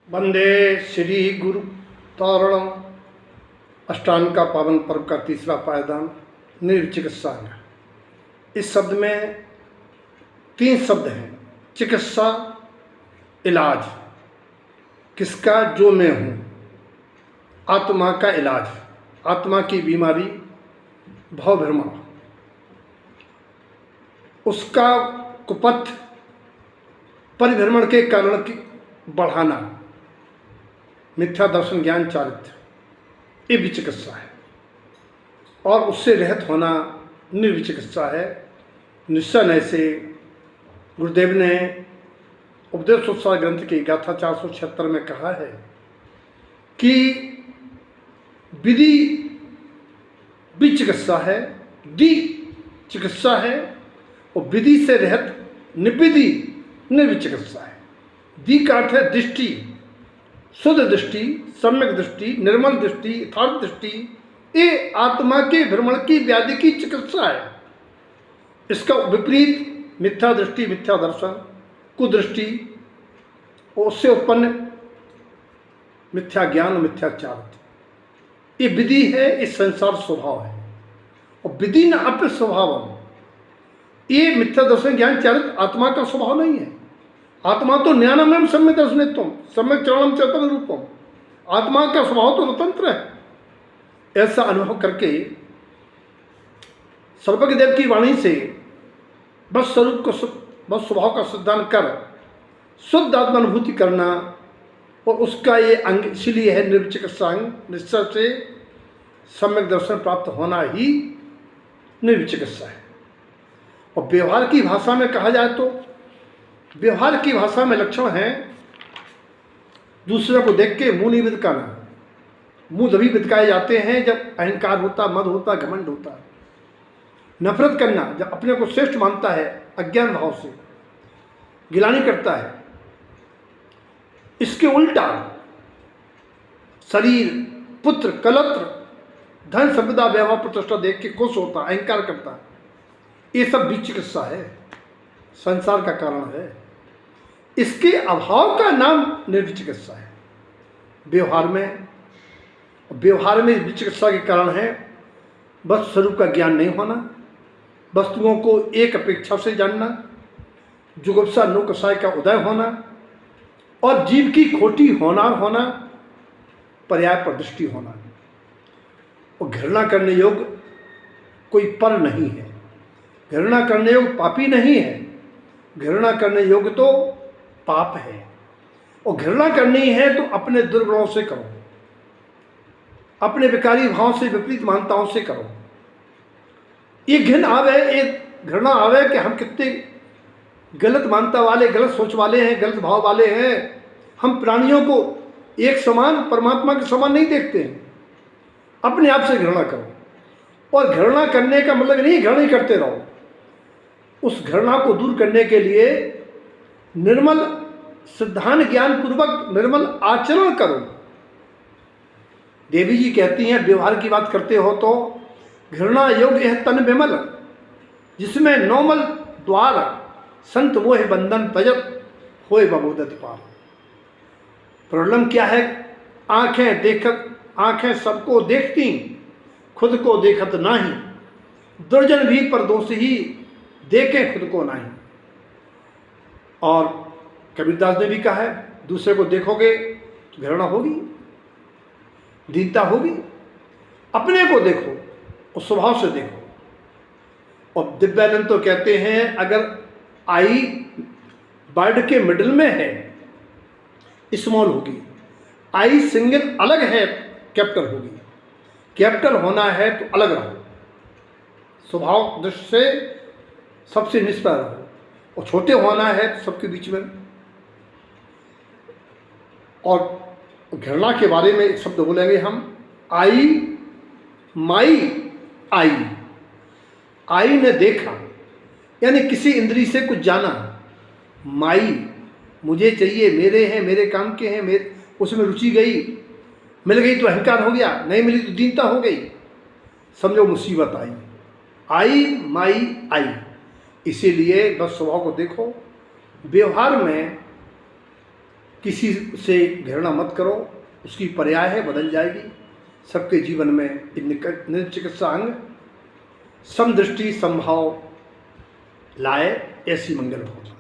वंदे श्री गुरु तारणम। अष्टांग का पावन पर्व का तीसरा पायदान निर्चिकित्सांग। इस शब्द में 3 शब्द हैं। चिकित्सा, इलाज। किसका? जो मैं हूँ। आत्मा का इलाज, आत्मा की बीमारी, भवभ्रमण, उसका कुपथ परिभ्रमण के कारण की बढ़ाना, मिथ्या दर्शन ज्ञान चारित्र, ये विचिकित्सा है। और उससे रहित होना निर्विचिकित्सा है। निश्चय से गुरुदेव ने उपदेशोत्साह ग्रंथ की गाथा 476 में कहा है कि विधि विचिकित्सा है, दी चिकित्सा है, और विधि से रहित निविधि निर्विचिकित्सा है। दी का अर्थ है दृष्टि, शुद्ध दृष्टि, सम्यक दृष्टि, निर्मल दृष्टि, यथार्थ दृष्टि। ये आत्मा के भ्रमण की व्याधि की चिकित्सा है। इसका विपरीत मिथ्या दृष्टि, मिथ्या दर्शन, कुदृष्टि, और उससे उत्पन्न मिथ्या ज्ञान, मिथ्याचार, ये विधि है। इस संसार स्वभाव है। और विधि न अप्य स्वभाव, ये मिथ्या दर्शन ज्ञान चारित्र आत्मा का स्वभाव नहीं है। आत्मा तो ज्ञानमय सम्यक दर्शनित्वम, सम्यक चरणम चैतन्य रूपम। आत्मा का स्वभाव तो स्वतंत्र है। ऐसा अनुभव करके सर्वज्ञ देव की वाणी से बस स्वरूप को, बस स्वभाव का सिद्धांत कर शुद्ध आत्मानुभूति करना, और उसका ये अंग इसलिए है निर्विचिकित्सा अंग। निश्चय से सम्यक दर्शन प्राप्त होना ही निर्विचिकित्सा है। और व्यवहार की भाषा में कहा जाए तो व्यवहार की भाषा में लक्षण है दूसरे को देख के मुंह नहीं बिदकाना। मुंह तभी बिदकाए जाते हैं जब अहंकार होता, मद होता, घमंड होता। नफरत करना जब अपने को श्रेष्ठ मानता है, अज्ञान भाव से गिलानी करता है। इसके उल्टा शरीर, पुत्र, कलत्र, धन, संपदा, व्यवहार, प्रतिष्ठा देख के खुश होता, अहंकार करता। ये सब विचिकित्सा है, संसार का कारण है। इसके अभाव का नाम निर्विचिकित्सा है। व्यवहार में विचिकित्सा के कारण है बस स्वरूप का ज्ञान नहीं होना, वस्तुओं को एक अपेक्षा से जानना, जुगुप्सा नौकसाय का उदय होना, और जीव की खोटी होनार होना, पर्याय पर दृष्टि होना। और घृणा करने योग्य कोई पर नहीं है। घृणा करने योग्य पापी नहीं है। घृणा करने योग्य तो पाप है। और घृणा करनी है तो अपने दुर्गुणों से करो, अपने विकारी भाव से, विपरीत मान्यताओं से करो। ये घृणा आवे कि हम कितने गलत मान्यता वाले, गलत सोच वाले हैं, गलत भाव वाले हैं। हम प्राणियों को एक समान, परमात्मा के समान नहीं देखते हैं। अपने आप से घृणा करो। और घृणा करने का मतलब नहीं घृणा ही करते रहो। उस घृणा को दूर करने के लिए निर्मल सिद्धांत ज्ञान पूर्वक निर्मल आचरण करो। देवी जी कहती हैं, व्यवहार की बात करते हो तो घृणा योग्य है तन विमल, जिसमें नौमल द्वार संत मोह बंधन तजत होए बबोदत पार। प्रॉब्लम क्या है? आंखें सबको देखती, खुद को देखत नाही। दुर्जन भी पर दोष ही देखें खुद को नहीं। और कबीरदास ने भी कहा है, दूसरे को देखोगे तो घृणा होगी, दीनता होगी। अपने को देखो, उस स्वभाव से देखो। और दिव्यानंद तो कहते हैं, अगर आई वर्ड के मिडिल में है, स्मॉल होगी। आई सिंगल अलग है, कैपिटल होगी। कैपिटल होना है तो अलग रहो, स्वभाव दृष्टि से सबसे निष्पक्ष रहो। और छोटे होना है तो सबके बीच में। और घृणा के बारे में एक शब्द बोलेंगे हम, आई माई आई। आई ने देखा, यानी किसी इंद्री से कुछ जाना। माई मुझे चाहिए, मेरे हैं, मेरे काम के हैं, मेरे उसमें रुचि गई, मिल गई तो अहंकार हो गया, नहीं मिली तो दीनता हो गई। समझो मुसीबत आई। आई माई आई। इसीलिए बस स्वभाव को देखो। व्यवहार में किसी से घृणा मत करो, उसकी पर्याय है बदल जाएगी। सबके जीवन में निचिकित्सा अंग समदृष्टि संभाव लाए, ऐसी मंगल हो।